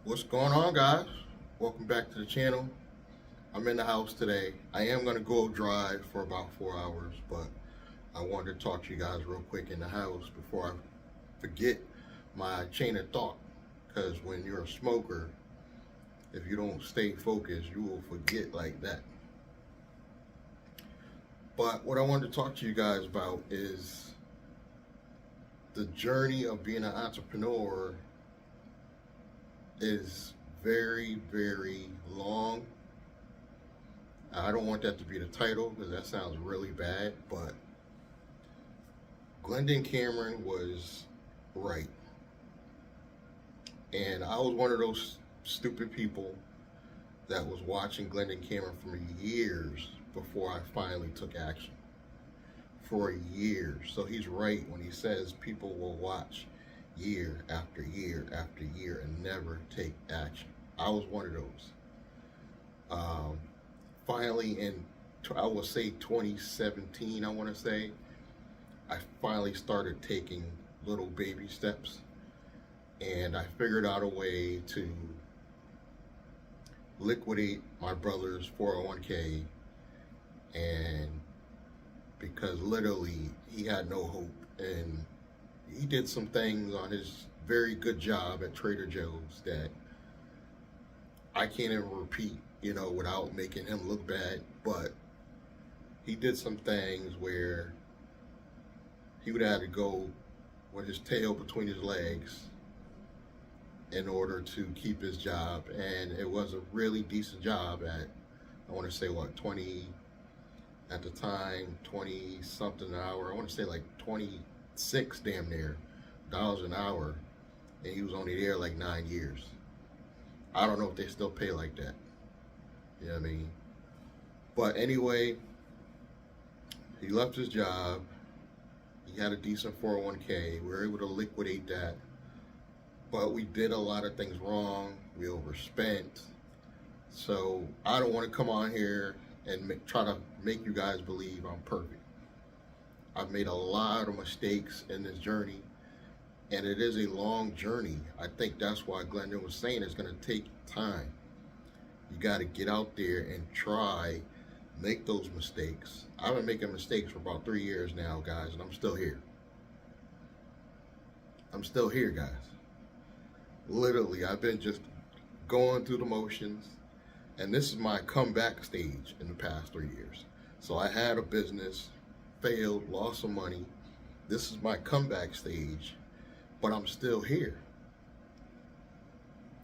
What's going on, guys? Welcome back to the channel. I'm in the house today. I am going to go drive for about 4 hours, but I wanted to talk to you guys real quick in the house before I forget my chain of thought. Because when you're a smoker, if you don't stay focused, you will forget like that. But what I wanted to talk to you guys about is the journey of being an entrepreneur is very, very long. I don't want that to be the title because that sounds really bad, but Glendon Cameron was right. And I was one of those stupid people that was watching Glendon Cameron for years before I finally took action. For years. So he's right when he says people will watch year after year after year and never take action. I was one of those. Finally, in I will say 2017, I want to say, I finally started taking little baby steps, and I figured out a way to liquidate my brother's 401k, and because literally he had no hope, and he did some things on his very good job at Trader Joe's that I can't even repeat, without making him look bad. But he did some things where he would have to go with his tail between his legs in order to keep his job. And it was a really decent job at, I want to say 20, at the time, 20 something an hour. I want to say like 26 damn near dollars an hour, and he was only there like 9 years. I don't know if they still pay like that. You know what I mean? But anyway, he left his job. He had a decent 401k. We were able to liquidate that. But we did a lot of things wrong. We overspent. So I don't want to come on here and try to make you guys believe I'm perfect. I've made a lot of mistakes in this journey, and it is a long journey. I think that's why Glendon was saying it's going to take time. You got to get out there and try, make those mistakes. I've been making mistakes for about 3 years now, guys, and I'm still here. I'm still here, guys. Literally, I've been just going through the motions, and this is my comeback stage in the past 3 years. So I had a business, failed, lost some money. This is my comeback stage, but I'm still here.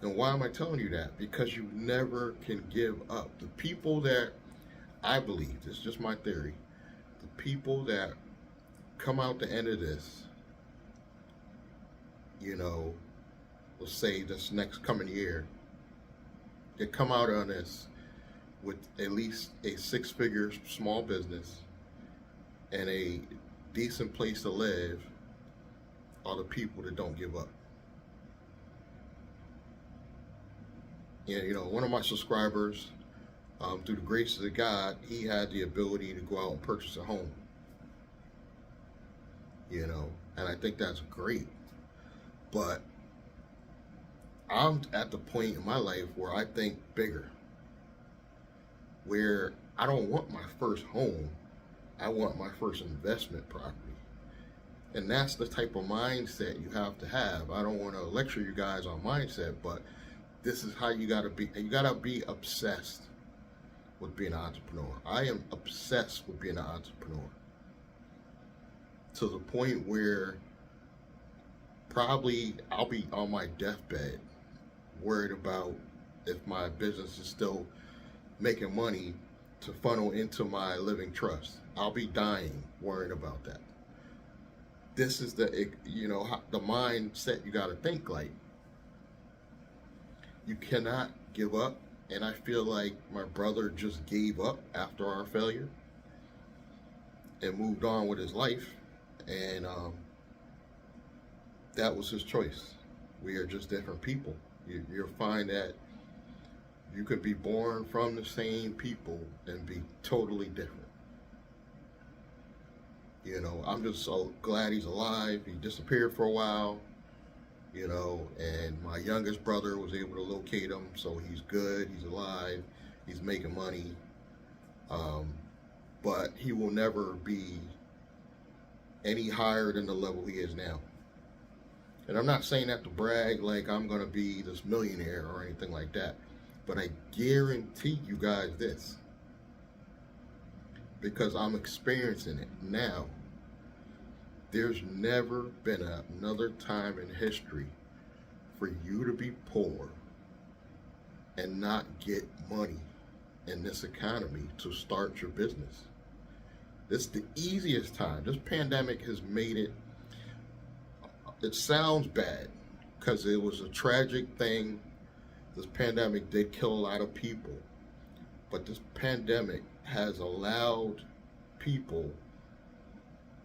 And why am I telling you that? Because you never can give up. The people that, I believe, this is just my theory, the people that come out the end of this, let's say this next coming year, they come out on this with at least a 6-figure small business and a decent place to live are the people that don't give up. And one of my subscribers, through the graces of God, he had the ability to go out and purchase a home. And I think that's great. But I'm at the point in my life where I think bigger, where I don't want my first home, I want my first investment property. And that's the type of mindset you have to have. I don't want to lecture you guys on mindset, but this is how you gotta be. You gotta be obsessed with being an entrepreneur. I am obsessed with being an entrepreneur, to the point where probably I'll be on my deathbed worried about if my business is still making money to funnel into my living trust. I'll be dying worrying about that. This is the mindset you got to think like. You cannot give up, and I feel like my brother just gave up after our failure and moved on with his life, and that was his choice. We are just different people. You'll find that you could be born from the same people and be totally different. I'm just so glad he's alive. He disappeared for a while, you know, and my youngest brother was able to locate him, so he's good, he's alive, he's making money, but he will never be any higher than the level he is now. And I'm not saying that to brag like I'm gonna be this millionaire or anything like that, but I guarantee you guys this, because I'm experiencing it now. There's never been another time in history for you to be poor and not get money in this economy to start your business. This is the easiest time. This pandemic has made it, it sounds bad because it was a tragic thing. This pandemic did kill a lot of people, but this pandemic has allowed people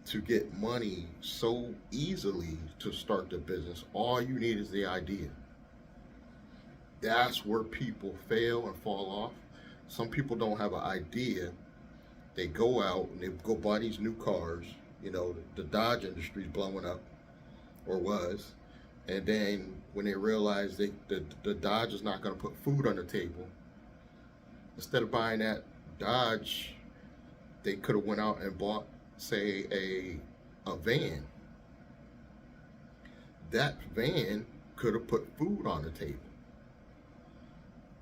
to get money so easily to start the business. All you need is the idea. That's where people fail and fall off. Some people don't have an idea. They go out and they go buy these new cars. You know, the Dodge industry is blowing up, or was. And then when they realize the Dodge is not going to put food on the table, instead of buying that Dodge, they could have went out and bought, say, a van. That van could have put food on the table.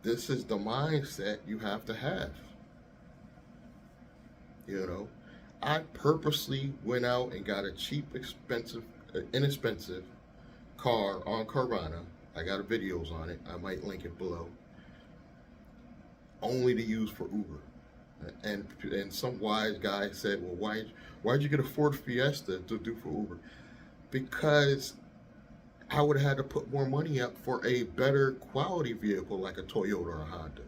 This is the mindset you have to have. You know, I purposely went out and got a cheap, inexpensive car on Carvana. I got videos on it. I might link it below. Only to use for Uber. And some wise guy said, well, why'd you get a Ford Fiesta to do for Uber? Because I would have had to put more money up for a better quality vehicle like a Toyota or a Honda.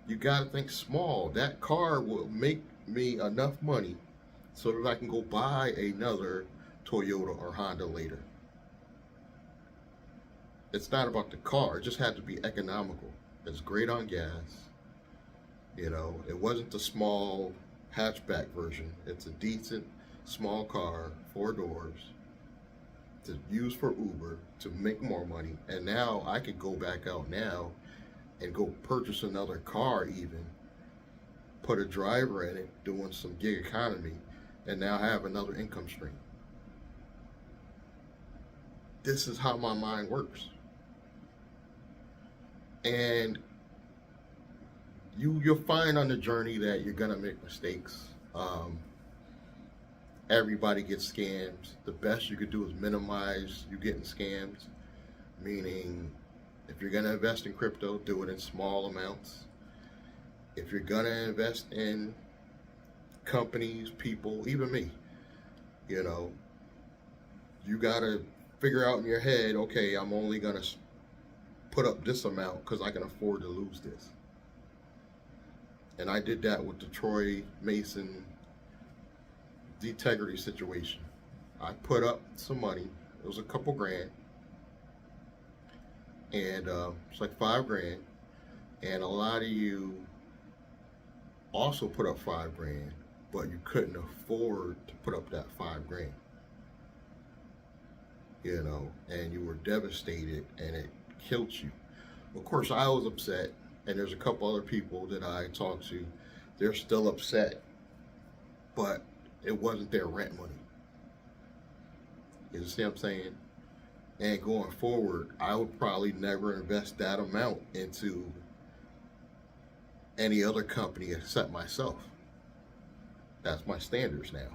You got to think small. That car will make me enough money so that I can go buy another Toyota or Honda later. It's not about the car. It just had to be economical. It's great on gas. You know, it wasn't the small hatchback version. It's a decent small car, 4 doors, to use for Uber to make more money. And now I could go back out now and go purchase another car, even put a driver in it doing some gig economy, and now have another income stream. This is how my mind works. And you'll find on the journey that you're gonna make mistakes. Everybody gets scams. The best you could do is minimize you getting scams, meaning if you're gonna invest in crypto, do it in small amounts. If you're gonna invest in companies, people, even me, you know, you gotta figure out in your head, okay, I'm only gonna put up this amount because I can afford to lose this. And I did that with the Troy Mason Detegrity situation. I put up some money. It was a couple grand. And it's like $5 grand. And a lot of you also put up $5 grand, but you couldn't afford to put up that $5 grand. You know, and you were devastated and it killed you. Of course, I was upset. And there's a couple other people that I talked to, they're still upset, but it wasn't their rent money. You see what I'm saying? And going forward, I would probably never invest that amount into any other company except myself. That's my standards now.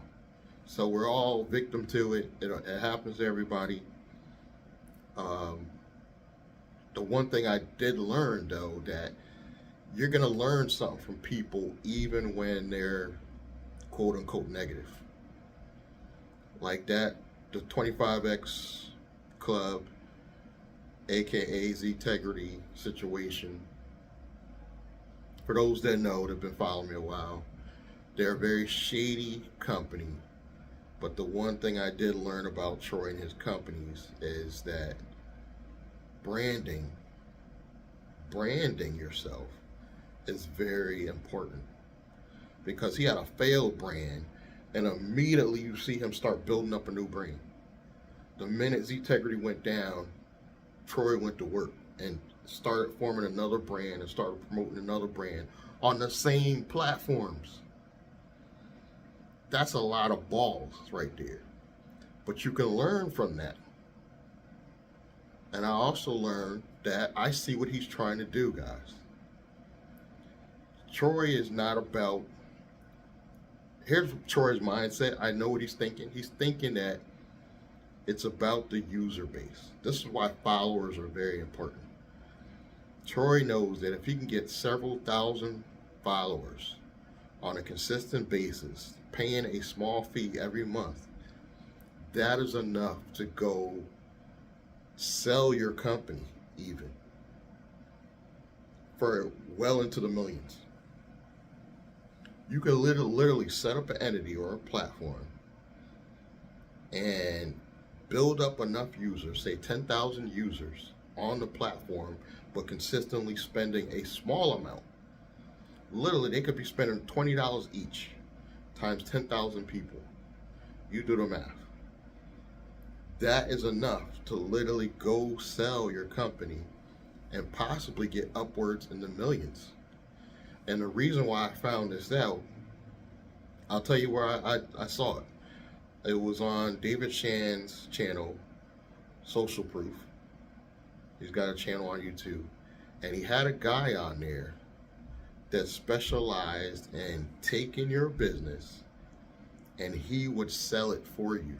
So we're all victim to it. It happens to everybody. The one thing I did learn, though, that you're going to learn something from people even when they're quote-unquote negative. Like that, the 25X Club, aka Zetegrity situation. For those that know, that have been following me a while, they're a very shady company. But the one thing I did learn about Troy and his companies is that branding yourself is very important, because he had a failed brand and immediately you see him start building up a new brand. The minute Ztegrity went down, Troy went to work and started forming another brand and started promoting another brand on the same platforms. That's a lot of balls right there. But you can learn from that. And I also learned that I see what he's trying to do, guys. Troy is not about, here's Troy's mindset. I know what he's thinking. He's thinking that it's about the user base. This is why followers are very important. Troy knows that if he can get several thousand followers on a consistent basis, paying a small fee every month, that is enough to go sell your company even for well into the millions. You can literally set up an entity or a platform and build up enough users, say 10,000 users on the platform, but consistently spending a small amount. Literally, they could be spending $20 each times 10,000 people. You do the math. That is enough to literally go sell your company and possibly get upwards in the millions. And the reason why I found this out, I'll tell you where I saw it. It was on David Shan's channel, Social Proof. He's got a channel on YouTube. And he had a guy on there that specialized in taking your business and he would sell it for you.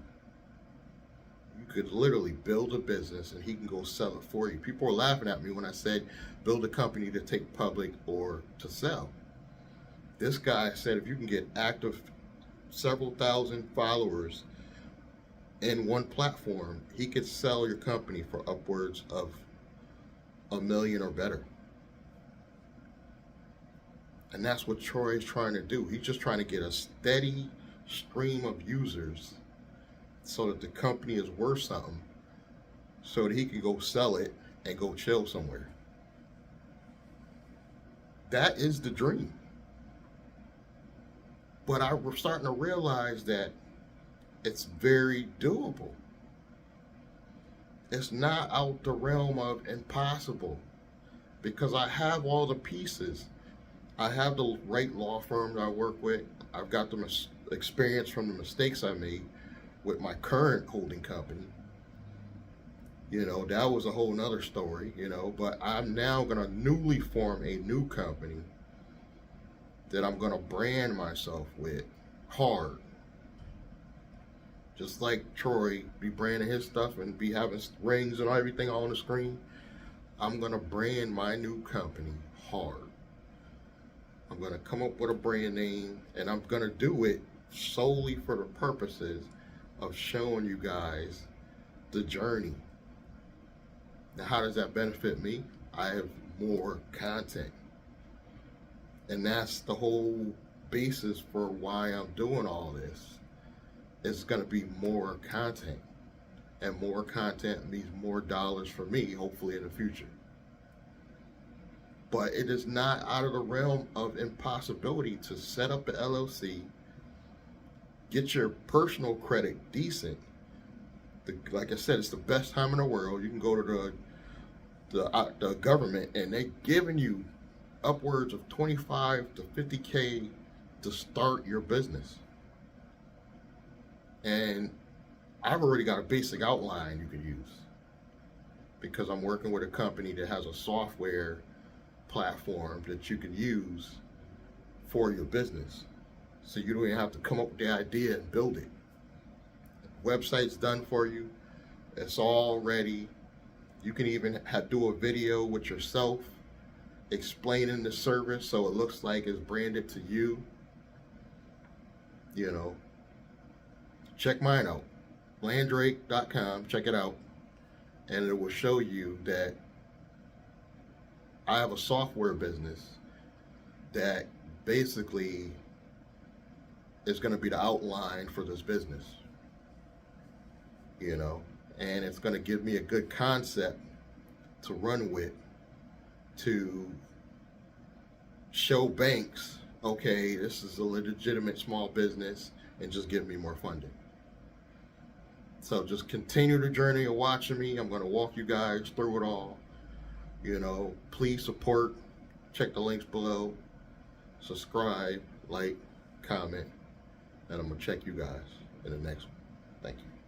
You could literally build a business and he can go sell it for you. People were laughing at me when I said build a company to take public or to sell. This guy said if you can get active several thousand followers in one platform, he could sell your company for upwards of $1 million or better. And that's what Troy is trying to do. He's just trying to get a steady stream of users so that the company is worth something, so that he can go sell it and go chill somewhere. That is the dream. But we're starting to realize that it's very doable. It's not out the realm of impossible, because I have all the pieces. I have the right law firm that I work with. I've got the experience from the mistakes I made with my current holding company. You know, that was a whole nother story, you know, but I'm now going to newly form a new company that I'm going to brand myself with hard. Just like Troy be branding his stuff and be having rings and everything on the screen, I'm going to brand my new company hard. I'm going to come up with a brand name, and I'm going to do it solely for the purposes of showing you guys the journey. Now, how does that benefit me? I have more content. And that's the whole basis for why I'm doing all this. It's going to be more content. And more content means more dollars for me, hopefully in the future. But it is not out of the realm of impossibility to set up an LLC, get your personal credit decent. Like I said, it's the best time in the world. You can go to the government, and they're giving you upwards of 25 to 50K to start your business. And I've already got a basic outline you can use, because I'm working with a company that has a software platform that you can use for your business. So you don't even have to come up with the idea and build it. Website's done for you. It's all ready. You can even do a video with yourself explaining the service so it looks like it's branded to you. You know, check mine out, Blandrake.com. Check it out, and it will show you that I have a software business that basically is going to be the outline for this business, you know, and it's going to give me a good concept to run with, to show banks, okay, this is a legitimate small business, and just give me more funding. So just continue the journey of watching me. I'm going to walk you guys through it all. You know, please support. Check the links below. Subscribe, like, comment, and I'm going to check you guys in the next one. Thank you.